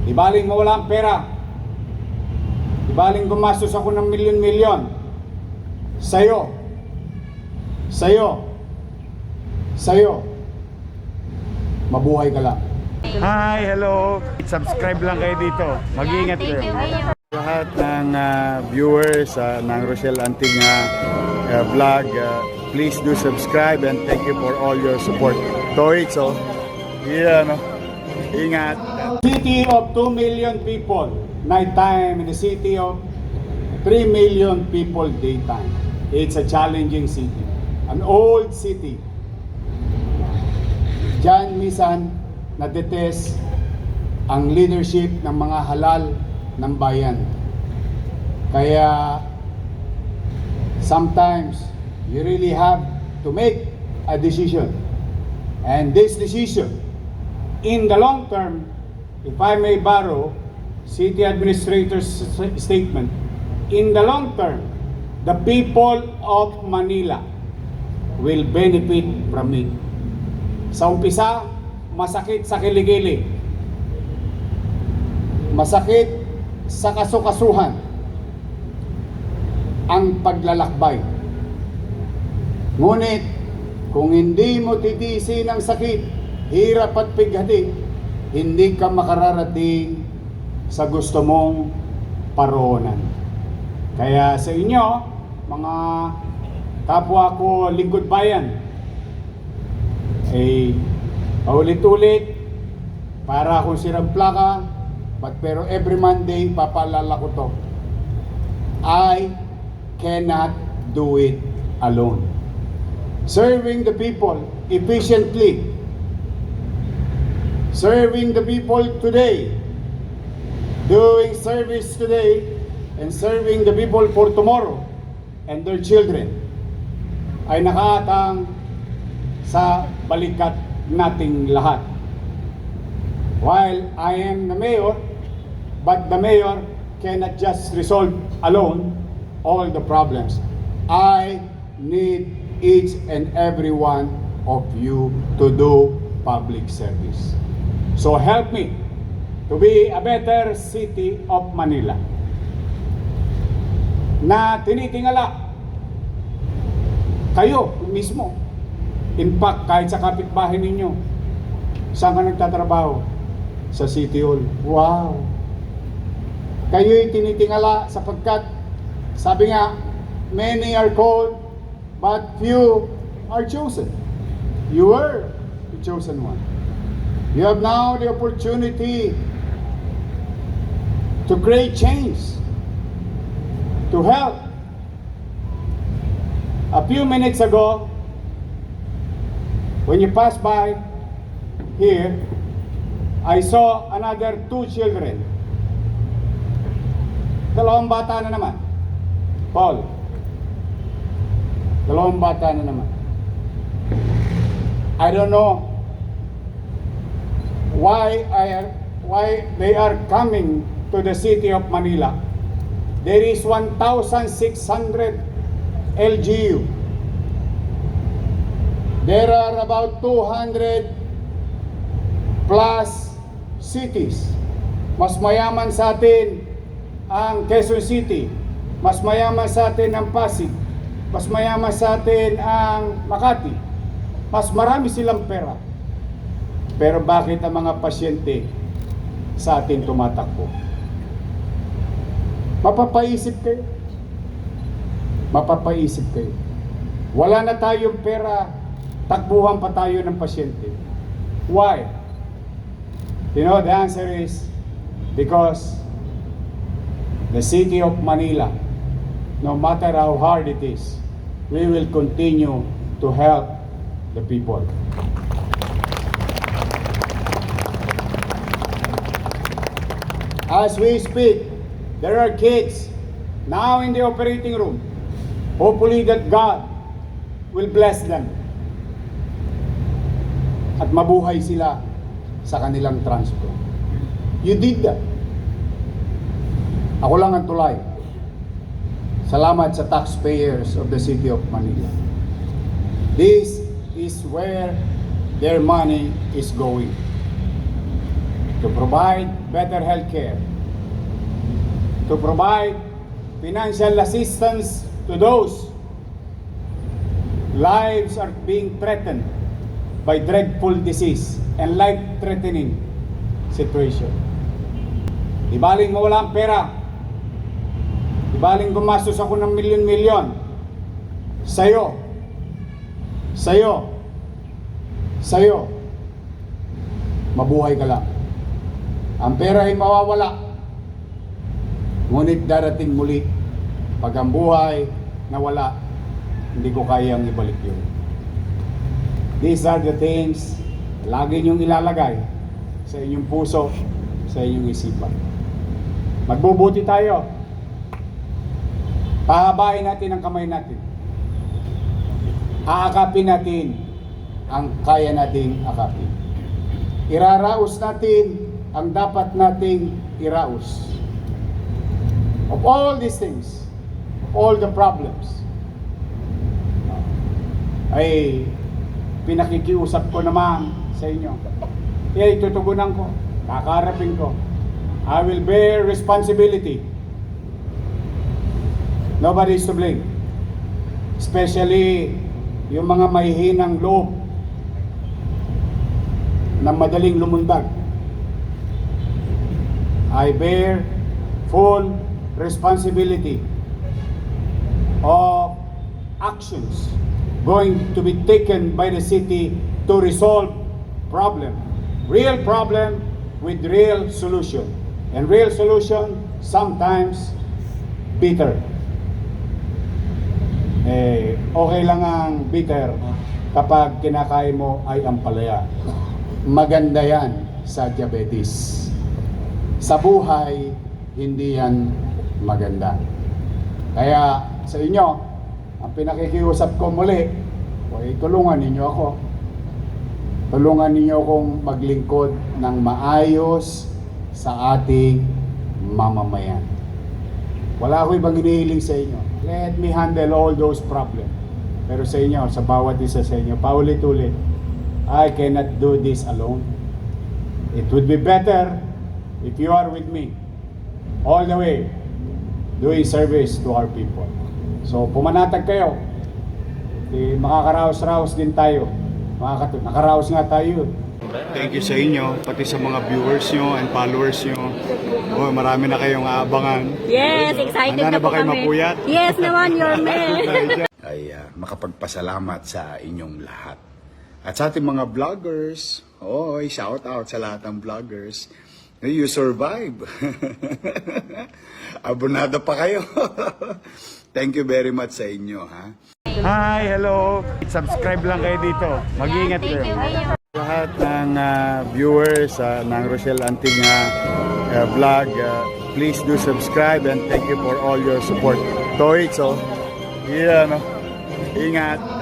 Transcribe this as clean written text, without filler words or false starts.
Di baling mawala ang pera. Di baling gumastos ako ng milyon-milyon. Sa'yo. Mabuhay ka lang. Hi, hello. Subscribe lang kayo dito. Mag-iingat kayo. Lahat ng viewers ng Rochelle Anting vlog, please do subscribe and thank you for all your support. Toits, oh. Yeah, no? Ingat. City of 2 million people, nighttime, in the city of 3 million people, daytime. It's a challenging city. An old city. Diyan minsan nadetest ang leadership ng mga halal ng bayan. Kaya sometimes you really have to make a decision. And this decision, in the long term, if I may borrow city administrator's statement, in the long term, the people of Manila will benefit from it. Sa umpisa, masakit sa kiligili. Masakit sa kasukasuhan ang paglalakbay. Ngunit, kung hindi mo titiisin ang sakit, hirap at pighati, hindi ka makararating sa gusto mong paroonan. Kaya sa inyo, mga kapwa ko lingkod bayan, paulit-ulit, para akong sirang plaka, pero every Monday, papaalala ko to. I cannot do it alone. Serving the people efficiently, serving the people today, doing service today, and serving the people for tomorrow and their children, ay nakaatang sa balikat nating lahat. While I am the mayor, but the mayor cannot just resolve alone all the problems. I need each and every one of you to do public service. So help me to be a better city of Manila na tinitingala kayo mismo. In fact, kahit sa kapitbahay ninyo, saan ka nagtatrabaho? Sa City Hall. Wow! Kayo'y tinitingala sapagkat, sabi nga, many are called, but few are chosen. You were the chosen one. You have now the opportunity to create change, to help. A few minutes ago, when you passed by here, I saw another 2 children. Dalawang bata na naman. Paul. Dalawang bata na naman. I don't know why they are coming to the city of Manila. There is 1,600 LGU. There are about 200 plus cities. Mas mayaman sa atin ang Quezon City. Mas mayaman sa atin ang Pasig. Mas mayaman sa atin ang Makati. Mas marami silang pera. Pero bakit ang mga pasyente sa atin tumatakbo? Mapapaisip kayo. Mapapaisip kayo. Wala na tayong pera, takbuhan pa tayo ng pasyente. Why? You know, the answer is because the city of Manila, no matter how hard it is, we will continue to help the people. As we speak, there are kids now in the operating room. Hopefully that God will bless them at mabuhay sila sa kanilang transplant. You did that. Ako lang ang tulay. Salamat sa taxpayers of the city of Manila. This is where their money is going. to provide better health care, to provide financial assistance to those lives are being threatened by dreadful disease and life-threatening situation. Di baling mawala ang pera, di baling gumastos ako ng milyon-milyon, sa'yo, mabuhay ka lang. Ang pera ay mawawala, ngunit darating muli pag ang buhay nawala, hindi ko kayang ibalik yun. These are the things lagi niyong ilalagay sa inyong puso, sa inyong isipan. Magbubuti tayo. Pahabain natin ang kamay natin. Aakapin natin ang kaya nating akapin. Iraraos natin ang dapat nating iraos. Of all these things, of all the problems, ay pinakikiusap ko naman sa inyo. Kaya itutugunan ko, kakarapin ko. I will bear responsibility. Nobody is to blame. Especially yung mga mahihinang loob na madaling lumundag. I bear full responsibility of actions going to be taken by the city to resolve real problem with real solution. And real solution sometimes bitter. Okay lang ang bitter kapag kinakain mo ay ampalaya. Maganda yan sa diabetes. Sa buhay, hindi yan maganda. Kaya sa inyo, ang pinakikiusap ko muli, ay tulungan ninyo ako. Tulungan ninyo akong maglingkod ng maayos sa ating mamamayan. Wala ako ibang hinihiling sa inyo. Let me handle all those problems. Pero sa inyo, sa bawat isa sa inyo, paulit-ulit, I cannot do this alone. It would be better if you are with me all the way doing service to our people. So pumanatag kayo. Makakaraos-raos din tayo. Nakaraos nga tayo. Thank you sa inyo, pati sa mga viewers nyo and followers nyo. Oh, marami na kayong aabangan. Yes, excited Handa na po ba kayo kami. mapuyat? Yes naman, your man. Ay makapagpasalamat sa inyong lahat. At sa ating mga vloggers, shout out sa lahat ng vloggers. You survive. Abonado pa kayo. Thank you very much sa inyo, ha? Hi, hello. Subscribe lang kayo dito. Mag-iingat kayo. Lahat ng viewers ng Rochelle Anting vlog, please do subscribe and thank you for all your support. Toy, so, ingat.